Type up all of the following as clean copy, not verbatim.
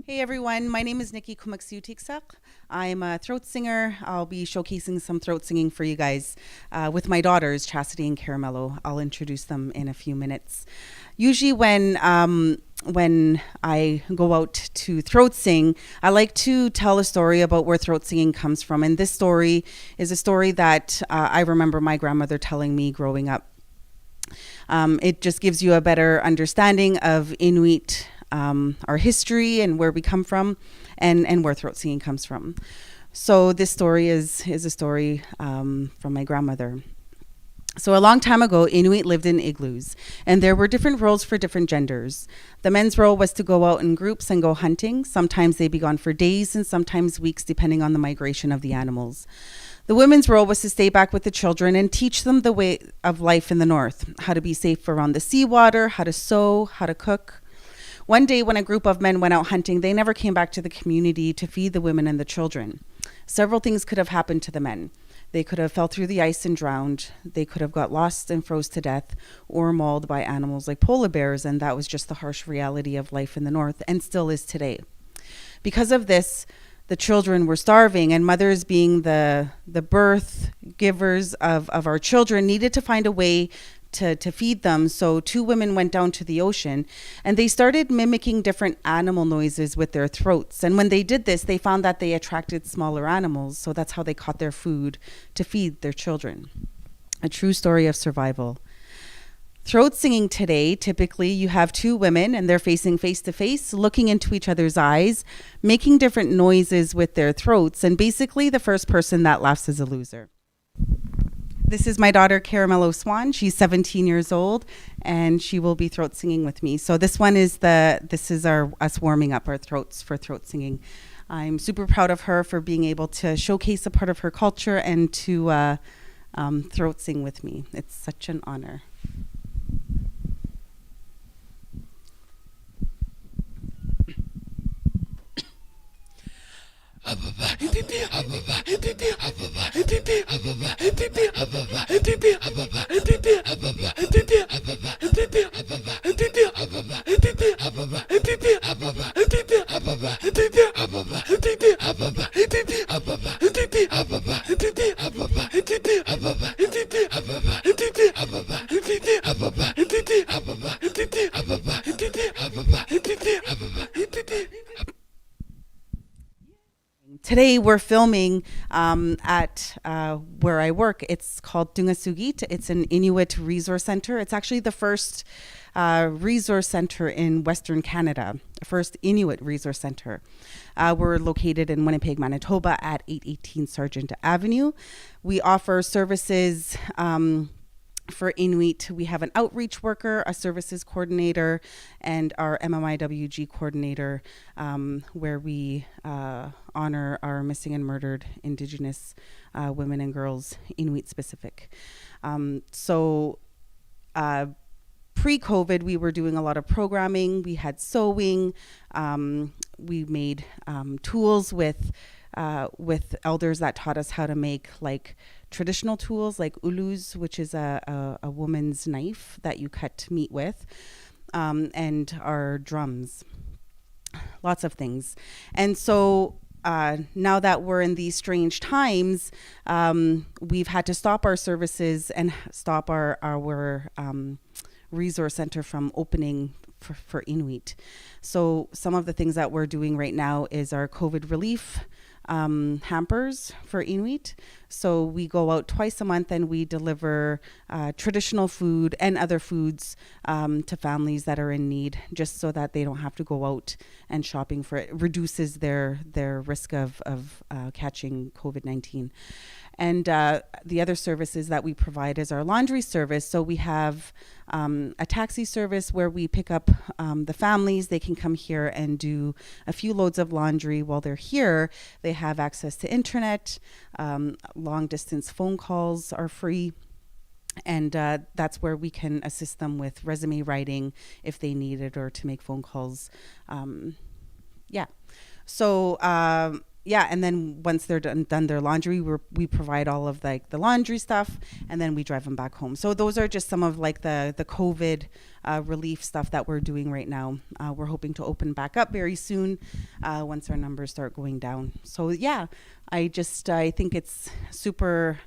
Hey everyone, my name is Nikki Komaksiutiksak. I'm a throat singer. I'll be showcasing some throat singing for you guys with my daughters, Chastity and Caramello. I'll introduce them in a few minutes. Usually when I go out to throat sing, I like to tell a story about where throat singing comes from. And this story is a story that I remember my grandmother telling me growing up. It just gives you a better understanding of Inuit our history and where we come from and where throat singing comes from. So this story is a story from my grandmother. So a long time ago, Inuit lived in igloos, and there were different roles for different genders. The men's role was to go out in groups and go hunting. Sometimes they'd be gone for days and sometimes weeks, depending on the migration of the animals. The women's role was to stay back with the children and teach them the way of life in the north, how to be safe around the seawater, how to sew, how to cook. One day when a group of men went out hunting, they never came back to the community to feed the women and the children. Several things could have happened to the men. They could have fell through the ice and drowned. They could have got lost and froze to death or mauled by animals like polar bears, and that was just the harsh reality of life in the north and still is today. Because of this, the children were starving, and mothers, being the birth givers of our children, needed to find a way to feed them. So two women went down to the ocean and they started mimicking different animal noises with their throats. And when they did this, they found that they attracted smaller animals. So that's how they caught their food to feed their children. A true story of survival. Throat singing today, typically you have two women and they're facing face to face, looking into each other's eyes, making different noises with their throats. And basically the first person that laughs is a loser. This is my daughter, Caramello Swan. She's 17 years old, and she will be throat singing with me. So this is us warming up our throats for throat singing. I'm super proud of her for being able to showcase a part of her culture and to throat sing with me. It's such an honor. Today we're filming at where I work. It's called Tunngasugit. It's an Inuit Resource Centre. It's actually the first resource centre in Western Canada, first Inuit Resource Centre. We're located in Winnipeg, Manitoba at 818 Sargent Avenue. We offer services for Inuit. We have an outreach worker, a services coordinator, and our MMIWG coordinator, where we honor our missing and murdered Indigenous women and girls, Inuit specific. Pre-COVID, we were doing a lot of programming. We had sewing. We made tools with elders that taught us how to make traditional tools like ulus, which is a woman's knife that you cut meat with, and our drums, lots of things. And so now that we're in these strange times, we've had to stop our services and stop our resource center from opening for Inuit. So some of the things that we're doing right now is our COVID relief hampers for Inuit. So we go out twice a month and we deliver traditional food and other foods to families that are in need, just so that they don't have to go out and shopping for it. It reduces their risk of catching COVID-19. And the other services that we provide is our laundry service. So we have a taxi service where we pick up the families. They can come here and do a few loads of laundry while they're here. They have access to internet. Long distance phone calls are free. And that's where we can assist them with resume writing if they need it, or to make phone calls. So yeah, and then once they're done their laundry, we provide all of like the laundry stuff, and then we drive them back home. So those are just some of like the COVID relief stuff that we're doing right now. We're hoping to open back up very soon once our numbers start going down. So yeah, I think it's super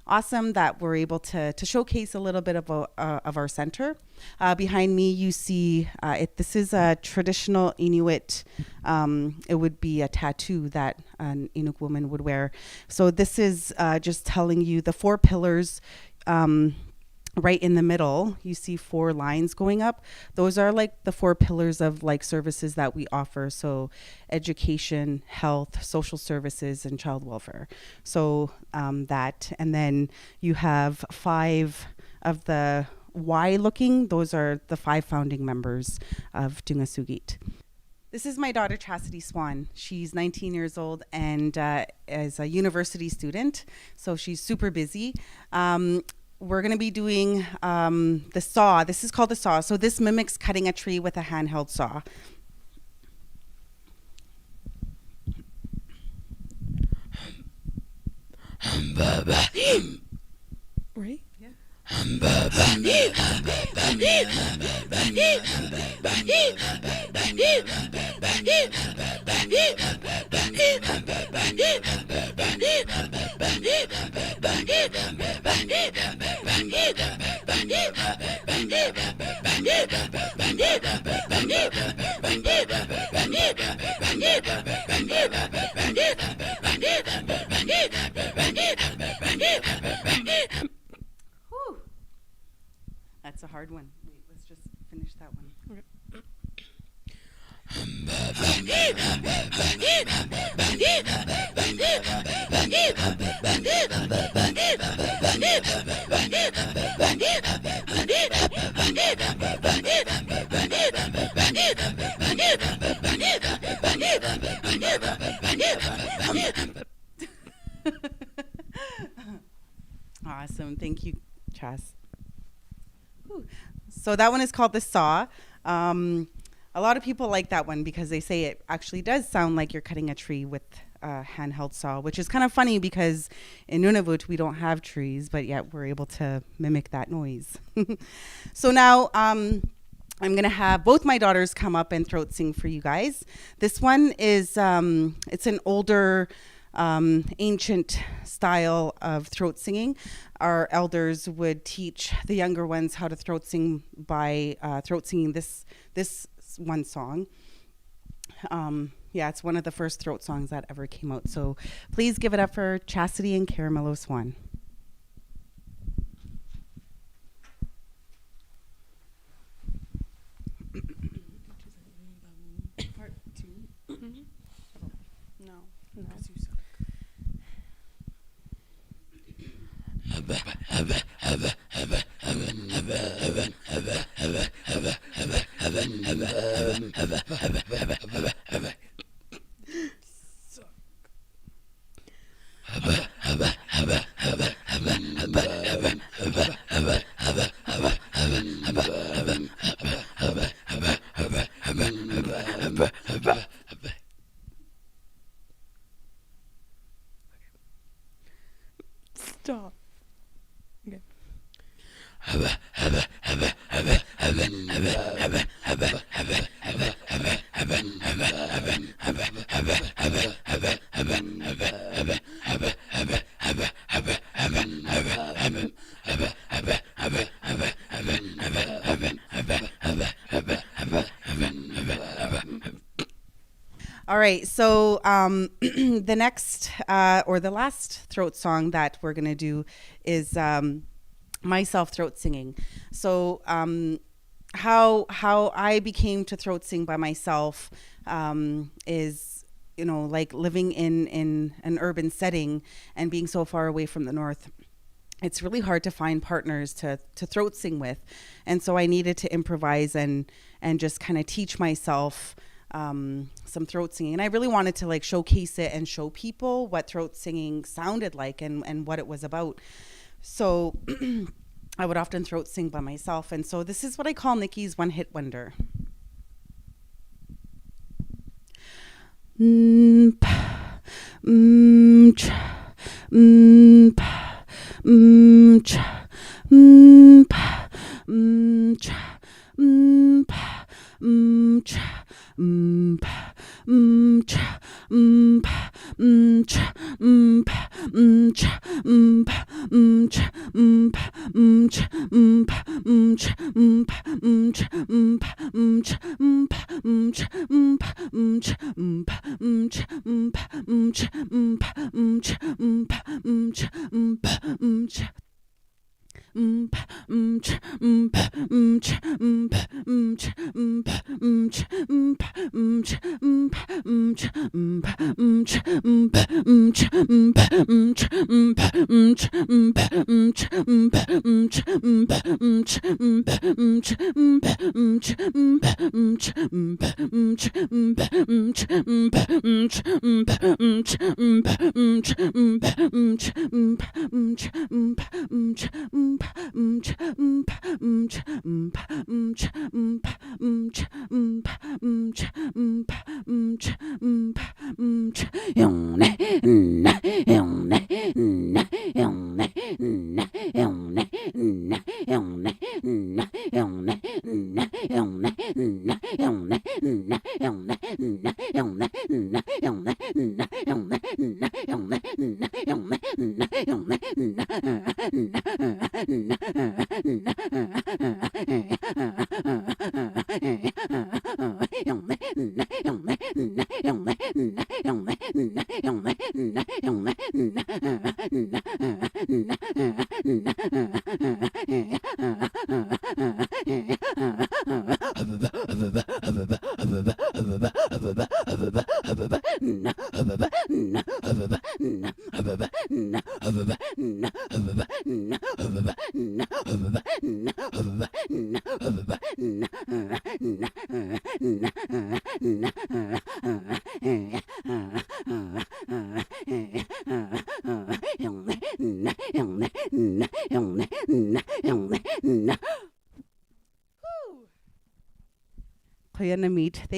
awesome that we're able to showcase a little bit of our center. Behind me, you see this is a traditional Inuit. It would be a tattoo that an Inuk woman would wear. So this is just telling you the 4 pillars. Right in the middle, you see 4 lines going up. Those are like the 4 pillars of like services that we offer. So education, health, social services, and child welfare. So that, and then you have 5 of the Y looking. Those are the 5 founding members of Tunngasugit. This is my daughter, Chastity Swan. She's 19 years old and is a university student. So she's super busy. We're going to be doing the saw. This is called the saw. So this mimics cutting a tree with a handheld saw. Right? Yeah. Whew. That's a hard one. Wait, let's just finish that one. Awesome. Thank you, Chas. Whew. So that one is called the saw. A lot of people like that one because they say it actually does sound like you're cutting a tree with a handheld saw, which is kind of funny because in Nunavut we don't have trees, but yet we're able to mimic that noise. So now I'm going to have both my daughters come up and throat sing for you guys. This one is, it's an older, ancient style of throat singing. Our elders would teach the younger ones how to throat sing by throat singing this one song. Yeah, it's one of the first throat songs that ever came out. So please give it up for Chastity and Caramello Swan. Part 2. Mm-hmm. No. Stop. Okay. All right, so the next or the last throat song that we're going to do is myself throat singing. So how I became to throat sing by myself is, you know, like living in an urban setting and being so far away from the north. It's really hard to find partners to throat sing with. And so I needed to improvise and just kind of teach myself some throat singing. And I really wanted to like showcase it and show people what throat singing sounded like and what it was about. So I would often throat sing by myself. And so this is what I call Nikki's one-hit wonder.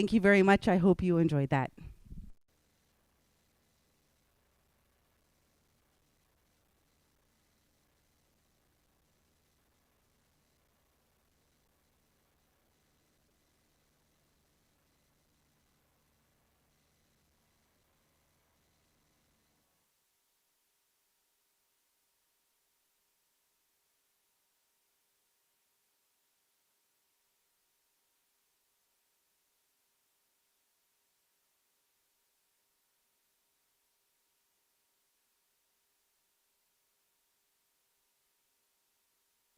Thank you very much. I hope you enjoyed that.